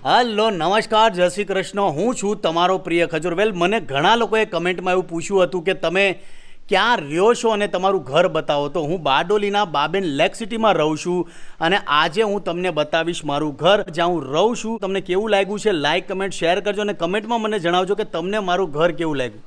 Hello નમસ્કાર જય શ્રી કૃષ્ણ. હું છું તમારો પ્રિય ખજૂરવેલ. મને ઘણા લોકોએ કમેન્ટમાં એવું પૂછ્યું હતું કે તમે ક્યાં રહ્યો છો અને તમારું ઘર બતાવો. તો હું બારડોલીના બાબેન લેક સિટીમાં રહું છું અને આજે હું તમને બતાવીશ મારું ઘર જ્યાં હું રહું છું. તમને કેવું લાગ્યું છે લાઈક કમેન્ટ શેર કરજો અને કમેન્ટમાં મને જણાવજો કે તમને મારું ઘર કેવું લાગ્યું.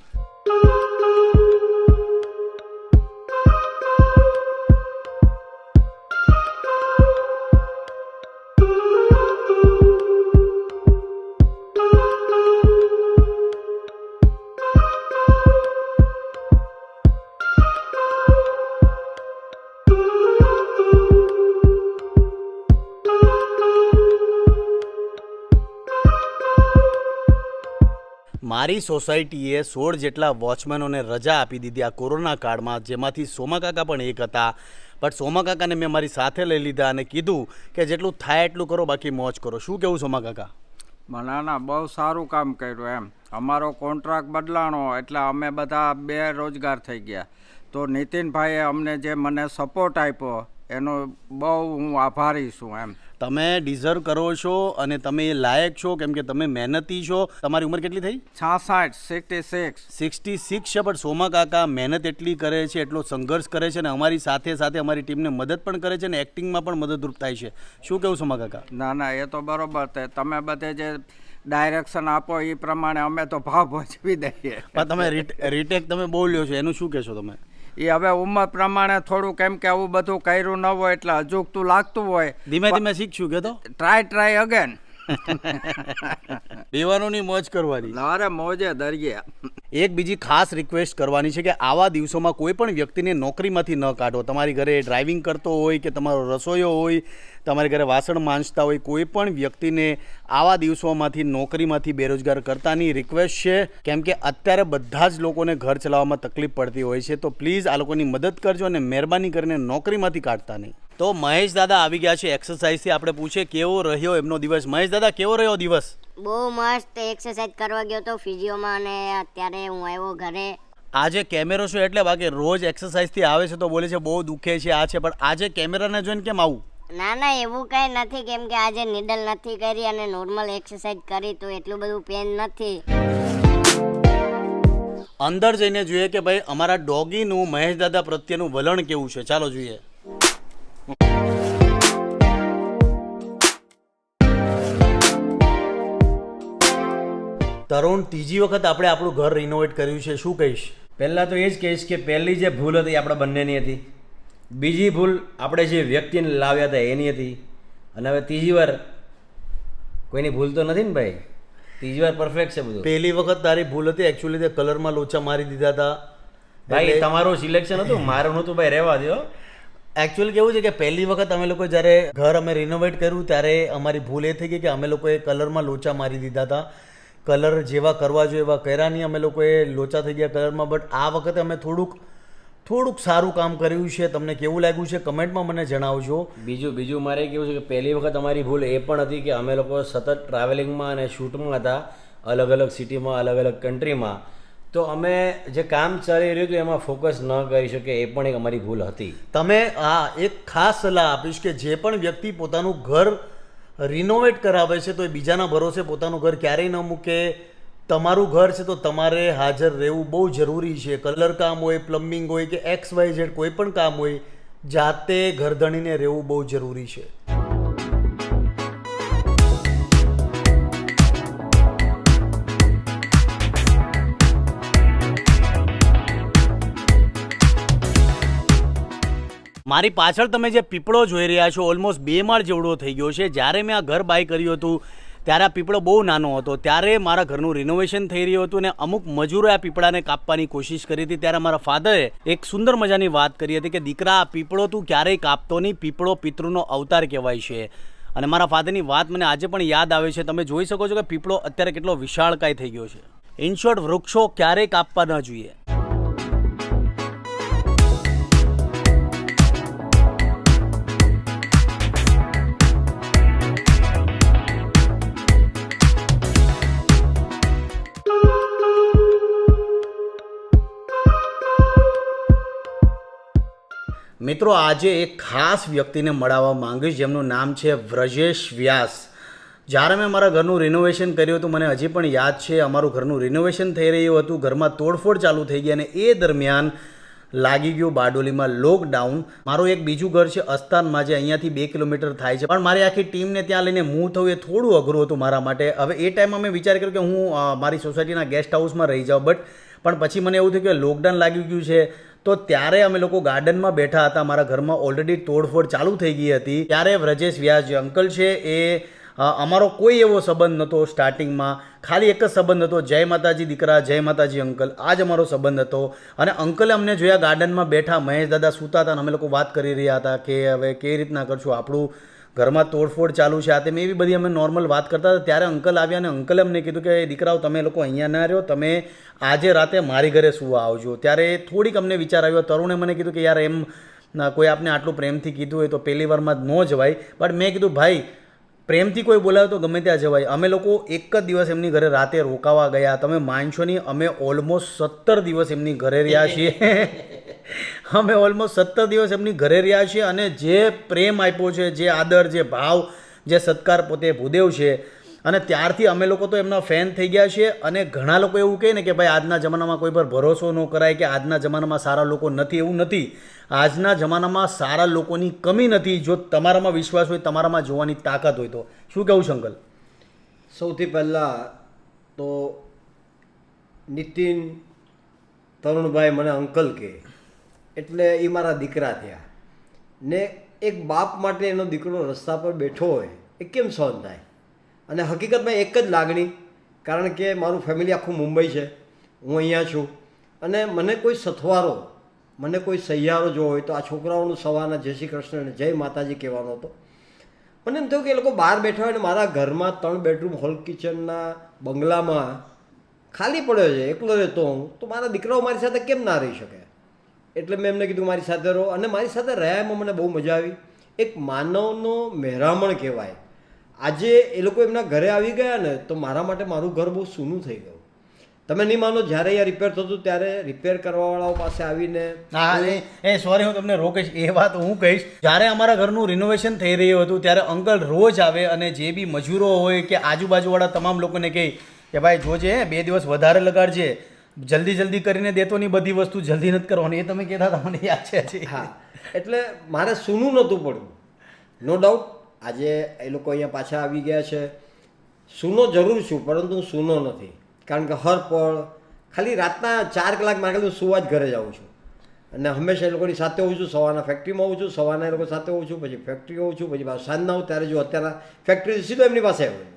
મારી સોસાયટીએ 16 જેટલા વોચમેનોને રજા આપી દીધી આ કોરોના કાળમાં, જેમાંથી સોમાકાકા પણ એક હતા. બટ સોમાકાકાને મેં મારી સાથે લઈ લીધા અને કીધું કે જેટલું થાય એટલું કરો, બાકી મોજ કરો. શું કહેવું સોમાકાકા? ના બહુ સારું કામ કર્યું. એમ અમારો કોન્ટ્રાક્ટ બદલાણો એટલે અમે બધા બેરોજગાર થઈ ગયા. તો નીતિનભાઈએ અમને જે મને સપોર્ટ આપ્યો એનો બહુ હું આભારી છું. એમ તમે ડિઝર્વ કરો છો અને તમે એ લાયક છો, કેમ કે તમે મહેનતી છો. તમારી ઉંમર કેટલી થઈ? 66 છે. પણ સોમાકાકા મહેનત એટલી કરે છે, એટલો સંઘર્ષ કરે છે અને અમારી સાથે સાથે અમારી ટીમને મદદ પણ કરે છે અને એક્ટિંગમાં પણ મદદરૂપ થાય છે. શું કહેવું સોમાકાકા? ના એ તો બરોબર છે. તમે બધે જે ડાયરેક્શન આપો એ પ્રમાણે અમે તો ભાવ ભજવી દઈએ. પણ તમે રીટેક તમે બોલ્યો છો, એનું શું કહેશો તમે? એ હવે ઉંમર પ્રમાણે થોડું, કેમ કે આવું બધું કર્યું ન હોય એટલે અજુગતું લાગતું હોય. ધીમે ધીમે શીખશું કે તો ટ્રાય અગેન. બેવાનોની મોજ કરવાની. અરે મોજે દરિયે. એક બીજી ખાસ રિક્વેસ્ટ કરવાની છે કે આવા દિવસોમાં કોઈ પણ વ્યક્તિને નોકરીમાંથી ન કાઢો. તમારી ઘરે ડ્રાઇવિંગ કરતો હોય કે તમારો રસોઈયો હોય, તમારી ઘરે વાસણ માંજતા હોય, કોઈ પણ વ્યક્તિને આવા દિવસોમાંથી નોકરીમાંથી બેરોજગાર કરતાની રિક્વેસ્ટ છે. કેમ કે અત્યારે બધા જ લોકોને ઘર ચલાવવામાં તકલીફ પડતી હોય છે. તો પ્લીઝ આ લોકોની મદદ કરજો અને મહેરબાની કરીને નોકરીમાંથી કાઢતા નહીં. તો મહેશ દાદા આવી ગયા છે એક્સરસાઇઝથી. આપણે પૂછે કેવો રહ્યો એમનો દિવસ. મહેશ દાદા, કેવો રહ્યો દિવસ? બહુ મસ્ત એક્સરસાઇઝ કરવા ગયો તો ફિઝિયોમાં અને અત્યારે હું આવ્યો ઘરે. આજે કેમેરો છે એટલે, બાકી રોજ એક્સરસાઇઝથી આવે છે તો બોલે છે બહુ દુખે છે આ છે, પણ આજે કેમેરાને જોઈને કેમ આવું? ના એવું કંઈ નથી, કેમ કે આજે નીડલ નથી કરી અને નોર્મલ એક્સરસાઇઝ કરી તો એટલું બધું પેન નથી. અંદર જઈને જોઈએ કે ભાઈ અમારા ડોગીનું મહેશ દાદા પ્રત્યેનું વલણ કેવું છે. ચાલો જોઈએ. તરુણ, ત્રીજી વખત આપણે આપણું ઘર રિનોવેટ કર્યું છે, શું કહીશ? પહેલાં તો એ જ કહીશ કે પહેલી જે ભૂલ હતી આપણા બંનેની હતી. બીજી ભૂલ આપણે જે વ્યક્તિને લાવ્યા હતા એની હતી. અને હવે ત્રીજી વાર કોઈની ભૂલ તો નથી ને ભાઈ? ત્રીજી વાર પરફેક્ટ છે બધું. પહેલી વખત તારી ભૂલ હતી એકચ્યુઅલી તે કલરમાં લોચા મારી દીધા હતા. ભાઈ તમારું સિલેક્શન હતું, મારું નહોતું ભાઈ, રહેવા દો. એકચ્યુઅલી કેવું છે કે પહેલી વખત અમે લોકો જ્યારે ઘર અમે રિનોવેટ કર્યું ત્યારે અમારી ભૂલ એ થઈ ગઈ કે અમે લોકોએ કલરમાં લોચા મારી દીધા હતા. કલર જેવા કરવા જોઈએ એવા કર્યા નહીં, અમે લોકોએ લોચા થઈ ગયા કલરમાં. બટ આ વખતે અમે થોડુંક સારું કામ કર્યું છે. તમને કેવું લાગ્યું છે કમેન્ટમાં મને જણાવજો. બીજું મારે કેવું છે કે પહેલી વખત અમારી ભૂલ એ પણ હતી કે અમે લોકો સતત ટ્રાવેલિંગમાં અને શૂટમાં હતા, અલગ અલગ સિટીમાં, અલગ અલગ કન્ટ્રીમાં. તો અમે જે કામ ચાલી રહ્યું હતું એમાં ફોકસ ન કરી શકે, એ પણ એક અમારી ભૂલ હતી. તમે એક ખાસ સલાહ આપીશ કે જે પણ વ્યક્તિ પોતાનું ઘર રિનોવેટ કરાવે છે તો એ બીજાના ભરોસે પોતાનું ઘર ક્યારેય ન મૂકે. તમારું ઘર છે તો તમારે હાજર રહેવું બહુ જરૂરી છે. કલર કામ હોય, પ્લમ્બિંગ હોય કે XYZ કોઈ પણ કામ હોય, જાતે ઘરધણીને રહેવું બહુ જરૂરી છે. મારી પાછળ તમે જે પીપળો જોઈ રહ્યા છો ઓલમોસ્ટ 2 માળ જેવડો થઈ ગયો છે. જ્યારે મેં આ ઘર બાય કર્યું હતું ત્યારે આ પીપળો બહુ નાનો હતો. ત્યારે મારા ઘરનું રિનોવેશન થઈ રહ્યું હતું અને અમુક મજૂરોએ આ પીપળાને કાપવાની કોશિશ કરી હતી. ત્યારે મારા ફાધરે એક સુંદર મજાની વાત કરી હતી કે દીકરા, આ પીપળો તું ક્યારેય કાપતો નહીં, પીપળો પિતૃનો અવતાર કહેવાય છે. અને મારા ફાધરની વાત મને આજે પણ યાદ આવે છે. તમે જોઈ શકો છો કે પીપળો અત્યારે કેટલો વિશાળકાય થઈ ગયો છે. ઇન શોર્ટ, વૃક્ષો ક્યારેય કાપવા ન જોઈએ. મિત્રો આજે એક ખાસ વ્યક્તિને મળવા માંગીશ જેમનું નામ છે વ્રજેશ વ્યાસ. જ્યારે મેં મારા ઘરનું રિનોવેશન કર્યું હતું, મને હજી પણ યાદ છે, અમારું ઘરનું રિનોવેશન થઈ રહ્યું હતું, ઘરમાં તોડફોડ ચાલુ થઈ ગઈ અને એ દરમિયાન લાગી ગયું બારડોલીમાં લોકડાઉન. મારું એક બીજું ઘર છે અસ્તાનમાં, જે અહીંયાથી 2 કિલોમીટર થાય છે, પણ મારી આખી ટીમને ત્યાં લઈને મૂવ થવું એ થોડું અઘરું હતું મારા માટે. હવે એ ટાઈમમાં મેં વિચાર કર્યો કે હું મારી સોસાયટીના ગેસ્ટ હાઉસમાં રહી જાઉં, પણ પછી મને એવું થયું કે લોકડાઉન લાગી ગયું છે. તો ત્યારે અમે લોકો ગાર્ડનમાં બેઠા હતા, મારા ઘરમાં ઓલરેડી તોડફોડ ચાલુ થઈ ગઈ હતી. ત્યારે વ્રજેશ વ્યાસ જે અંકલ છે એ અમારો કોઈ એવો સંબંધ નહોતો સ્ટાર્ટિંગમાં, ખાલી એક જ સંબંધ હતો, જય માતાજી દીકરા, જય માતાજી અંકલ, આ જ અમારો સંબંધ હતો. અને અંકલે અમને જોયા ગાર્ડનમાં બેઠા, મહેશ દાદા સૂતા હતા અને અમે લોકો વાત કરી રહ્યા હતા કે હવે કેવી રીતના કરશું, આપણું ઘરમાં તોડફોડ ચાલુ છે, આ તેમ એવી બધી અમે નોર્મલ વાત કરતા હતા. ત્યારે અંકલ આવ્યા અને અંકલે અમને કીધું કે દીકરાઓ તમે લોકો અહીંયા ના રહ્યો, તમે આજે રાતે મારી ઘરે સુવા આવજો. ત્યારે થોડીક અમને વિચાર આવ્યો. તરુણે મને કીધું કે યાર એમ કોઈ આપને આટલું પ્રેમથી કીધું હોય તો પહેલી વારમાં જ ન જવાય, બટ મેં કીધું ભાઈ પ્રેમથી કોઈ બોલાવે તો ગમે ત્યાં જવાય. અમે લોકો એક જ દિવસ એમની ઘરે રાતે રોકાવા ગયા. તમે માનશો નહીં, અમે ઓલમોસ્ટ 17 દિવસ એમની ઘરે રહ્યા છીએ. અમે ઓલમોસ્ટ 17 દિવસ એમની ઘરે રહ્યા છીએ અને જે પ્રેમ આપ્યો છે, જે આદર, જે ભાવ, જે સત્કાર પોતે ભૂદેવ છે. અને ત્યારથી અમે લોકો તો એમના ફેન થઈ ગયા છે. અને ઘણા લોકો એવું કહે ને કે ભાઈ આજના જમાનામાં કોઈ પર ભરોસો ન કરાય, કે આજના જમાનામાં સારા લોકો નથી. એવું નથી. આજના જમાનામાં સારા લોકોની કમી નથી, જો તમારામાં વિશ્વાસ હોય, તમારામાં જોવાની તાકાત હોય તો. શું કહેવું છે અંકલ? સૌથી પહેલાં તો નીતિન, તરુણભાઈ મને અંકલ કહે એટલે એ મારા દીકરા થયા ને. એક બાપ માટે એનો દીકરો રસ્તા પર બેઠો હોય એ કેમ સહન થાય? અને હકીકતમાં એક જ લાગણી, કારણ કે મારું ફેમિલી આખું મુંબઈ છે, હું અહીંયા છું, અને મને કોઈ સથવારો, મને કોઈ સહિયારો જો હોય તો આ છોકરાઓનું સવારના જય શ્રી કૃષ્ણ અને જય માતાજી કહેવાનો હતો. મને એમ થયું કે એ લોકો બહાર બેઠા હોય ને મારા ઘરમાં 3 બેડરૂમ હોલ કિચનના બંગલામાં ખાલી પડ્યો છે, એકલો રહેતો હું, તો મારા દીકરાઓ મારી સાથે કેમ ના રહી શકે? એટલે મેં એમને કીધું મારી સાથે રહો, અને મારી સાથે રહ્યા એમાં મને બહુ મજા આવી. એક માનવનો મહેરામણ કહેવાય. આજે એ લોકો એમના ઘરે આવી ગયા ને તો મારા માટે મારું ઘર બહુ સૂનું થઈ ગયું. તમે નહીં માનો, જ્યારે અહીંયા રિપેર થતું ત્યારે રિપેર કરવાવાળાઓ પાસે આવીને સોરી, હું તમને રોકીશ, એ વાત હું કહીશ. જ્યારે અમારા ઘરનું રિનોવેશન થઈ રહ્યું હતું ત્યારે અંકલ રોજ આવે અને જે બી મજૂરો હોય કે આજુબાજુવાળા તમામ લોકોને કહે કે ભાઈ જોજે 2 દિવસ વધારે લગાડજે, જલ્દી કરીને દેતો નહીં, બધી વસ્તુ જલ્દી નથી કરવાની. એ તમે કહેતા હતા, મને યાદ છે. હા, એટલે મારે સૂનું નહોતું પડ્યું. નો ડાઉટ આજે એ લોકો અહીંયા પાછા આવી ગયા છે. સૂનો જરૂર છું, પરંતુ હું સૂનો નથી, કારણ કે હર પળ ખાલી રાતના 4 કલાક મારે હું સુવા જ ઘરે જાઉં છું. અને હંમેશા એ લોકોની સાથે હોઉં છું. સવારના ફેક્ટરીમાં હોઉં છું, સવારના એ લોકો સાથે હોઉં છું, પછી ફેક્ટરી હોઉં છું, પછી સાંજના હોઉં ત્યારે જો અત્યારે ફેક્ટરી સીધો એમની પાસે આવ્યો.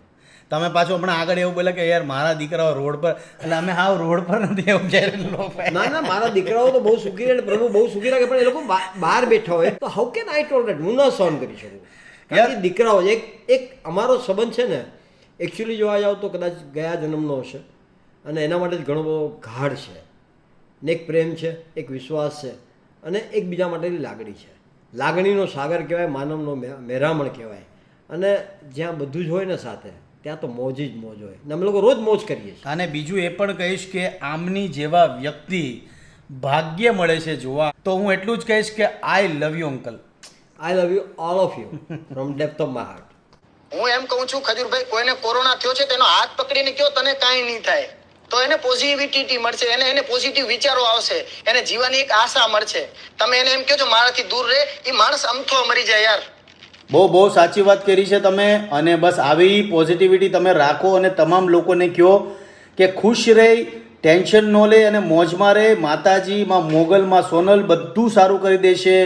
તમે પાછું હમણાં આગળ એવું બોલે કે યાર મારા દીકરાઓ રોડ પર, એટલે અમે હાવ રોડ પર નથી એવું કહેલું. ના, મારા દીકરાઓ તો બહુ સુખી રહે, પ્રભુ બહુ સુખી રાખે, પણ એ લોકો બહાર બેઠા હોય તો હાઉ કેન આઈ ટોલરેટ? હું ન સહન કરી શકું. કારણ કે દીકરાઓ એક અમારો સંબંધ છે ને, એકચ્યુઅલી જોવા જાઓ તો કદાચ ગયા જન્મનો હશે, અને એના માટે જ ઘણો બધો ગાઢ છે. ને એક પ્રેમ છે, એક વિશ્વાસ છે, અને એકબીજા માટેની લાગણી છે. લાગણીનો સાગર કહેવાય, માનવનો મહેરામણ કહેવાય. અને જ્યાં બધું જ હોય ને સાથે, ત્યાં તો મોજ જ મોજ હોય. ને અમે લોકો રોજ મોજ કરીએ છીએ. અને બીજું એ પણ કહીશ કે આમની જેવા વ્યક્તિ ભાગ્ય મળે છે જોવા. તો હું એટલું જ કહીશ કે I love you uncle. I love you all of you from depth of my heart. હું એમ કહું છું ખજૂરભાઈ, કોઈને કોરોના થયો છે તેનો હાથ પકડીને કયો તને કાંઈ નહીં થાય, તો એને પોઝિટિવિટી મળશે, એને પોઝિટિવ વિચારો આવશે, એને જીવવાની એક આશા મળશે. તમે એને એમ કહો છો મારાથી દૂર રહે, એ માણસ અમથો મરી જાય યાર. બહુ સાચી વાત કરી છે તમે. અને બસ આવી પોઝિટિવિટી તમે રાખો અને તમામ લોકોને કહો કે ખુશ રહે, ટેન્શન ન લે અને મોજમાં રહે. માતાજી, માં મોગલ, માં સોનલ બધું સારું કરી દેશે.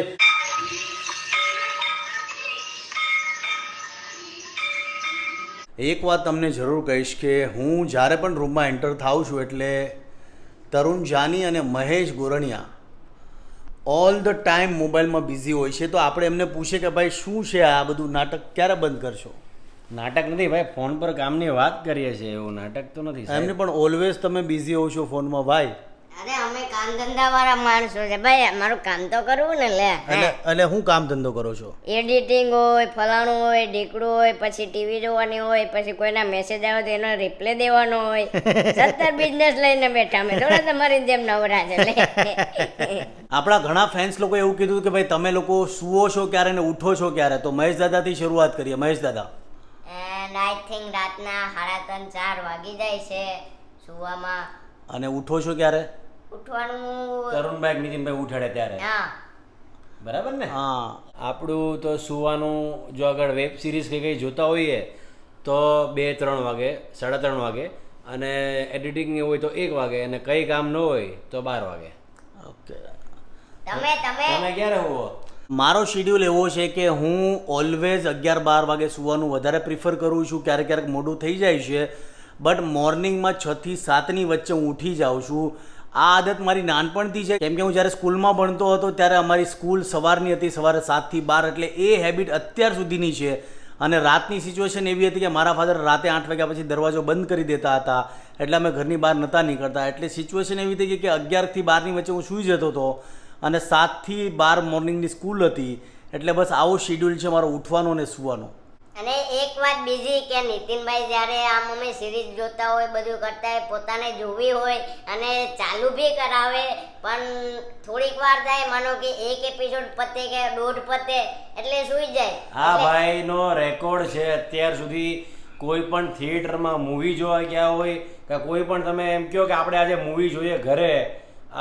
એક વાત તમને જરૂર કહીશ કે હું જ્યારે પણ રૂમમાં એન્ટર થાઉં છું એટલે તરુણ જાની અને Mahesh Goraniya all the time મોબાઈલમાં બિઝી હોય છે. તો આપણે એમને પૂછીએ કે ભાઈ શું છે આ બધું નાટક, ક્યારે બંધ કરશો? નાટક નથી ભાઈ, ફોન પર કામની વાત કરીએ છીએ, એવું નાટક તો નથી. એમને પણ ઓલવેઝ તમે બિઝી હોવ છો ફોનમાં ભાઈ. અરે અમે કામ ધંધા વાળા માણસો છે ભાઈ, અમારું કામ તો કરવું ને. લે એટલે હું કામ ધંધો કરો છો? એડિટિંગ હોય, ફલાણું હોય, ઢીકડું હોય, પછી ટીવી જોવાની હોય, પછી કોઈના મેસેજ આવે તો એનો રિપ્લે દેવાનો હોય. 17 બિઝનેસ લઈને બેઠા અમે, થોડા તમારી જેમ નવરા છે. આપણા ઘણા ફેન્સ લોકો એવું કીધું કે ભાઈ તમે લોકો સુવો છો ક્યારે ને ઉઠો છો ક્યારે? તો મહેશ દાદાથી શરૂઆત કરીએ. મહેશ દાદા, એન્ડ આઈ થિંક રાતના 3:30-4 વાગી જાય છે સુવામાં. અને ઉઠો છો ક્યારે? ઉઠવાનું તરુણભાઈ નીતિનભાઈ ઉઠાડે ત્યારે, હા બરાબર ને? હા. આપણું તો સુવાનું જો આગળ વેબ સિરીઝ કે કંઈ જોતા હોઈએ તો 2-3 વાગે, 3:30 વાગે, અને એડિટિંગ હોય તો 1 વાગે, અને કંઈ કામ ન હોય તો 12 વાગે. ઓકે. તમે તમે ક્યારે હોવો? મારો શેડ્યુલ એવો છે કે હું ઓલવેઝ 11-12 વાગે સુવાનું વધારે પ્રિફર કરું છું. ક્યારેક ક્યારેક મોડું થઈ જાય છે, બટ મોર્નિંગમાં 6 થી 7ની વચ્ચે હું ઉઠી જાઉં છું. આ આદત મારી નાનપણથી છે, કેમ કે હું જ્યારે સ્કૂલમાં ભણતો હતો ત્યારે અમારી સ્કૂલ સવારની હતી, સવારે 7 થી 12, એટલે એ હેબિટ અત્યાર સુધીની છે. અને રાતની સિચ્યુએશન એવી હતી કે મારા ફાધર રાતે 8 વાગ્યા પછી દરવાજો બંધ કરી દેતા હતા, એટલે અમે ઘરની બહાર નહોતા નીકળતા. એટલે સિચ્યુએશન એવી થઈ ગઈ કે 11 થી 12ની વચ્ચે હું સૂઈ જતો હતો, અને 7 થી 12 મોર્નિંગની સ્કૂલ હતી. એટલે બસ આવો શેડ્યુલ છે મારો, ઉઠવાનો અને સૂવાનો. અને એક વાત બીજી કે નીતિનભાઈ જ્યારે આ મમ્મી સિરીઝ જોતા હોય, બધું કરતા હોય, પોતાને જોવી હોય અને ચાલુ બી કરાવે, પણ થોડીક વાર થાય, માનો કે એક એપિસોડ પતે કે 1.5 પતે એટલે સૂઈ જાય. આ ભાઈનો રેકોર્ડ છે અત્યાર સુધી કોઈ પણ થિયેટરમાં મૂવી જોવા ગયા હોય કે કોઈ પણ તમે એમ કહો કે આપણે આજે મૂવી જોઈએ ઘરે,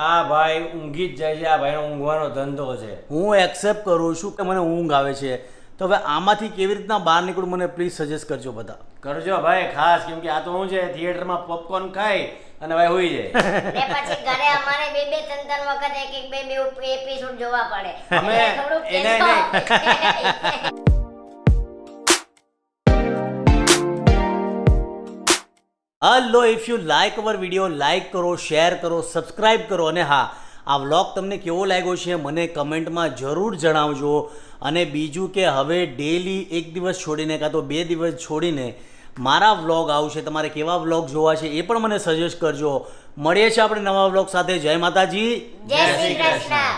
આ ભાઈ ઊંઘી જ જાય છે. આ ભાઈનો ઊંઘવાનો ધંધો છે. હું એક્સેપ્ટ કરું છું કે મને ઊંઘ આવે છે, તો હવે આમાંથી કેવી રીતના બહાર નીકળું મને પ્લીઝ સજેસ્ટ કરજો બધા. કરજો ભાઈ ખાસ, કેમ કે આ તો શું છે, થિયેટરમાં પોપકોર્ન ખાઈ અને ભાઈ હોઈ જાય. ને પછી ઘરે અમારે 2-3 વખત એક એપિસોડ જોવા પડે. અમે એટલે થોડુંક એને કહેજો. Hello, if you like hour video, like કરો, શેર કરો, સબસ્ક્રાઈબ કરો. અને હા, આ વ્લોગ તમને કેવો લાગ્યો છે મને કમેન્ટમાં જરૂર જણાવજો. અને બીજું કે હવે ડેલી 1 દિવસ છોડીને કાં તો 2 દિવસ છોડીને મારા વ્લોગ આવશે. તમારે કેવા વ્લોગ જોવા છે એ પણ મને સજેસ્ટ કરજો. મળીએ છીએ આપણે નવા વ્લોગ સાથે. જય માતાજી, જય શ્રી કૃષ્ણ.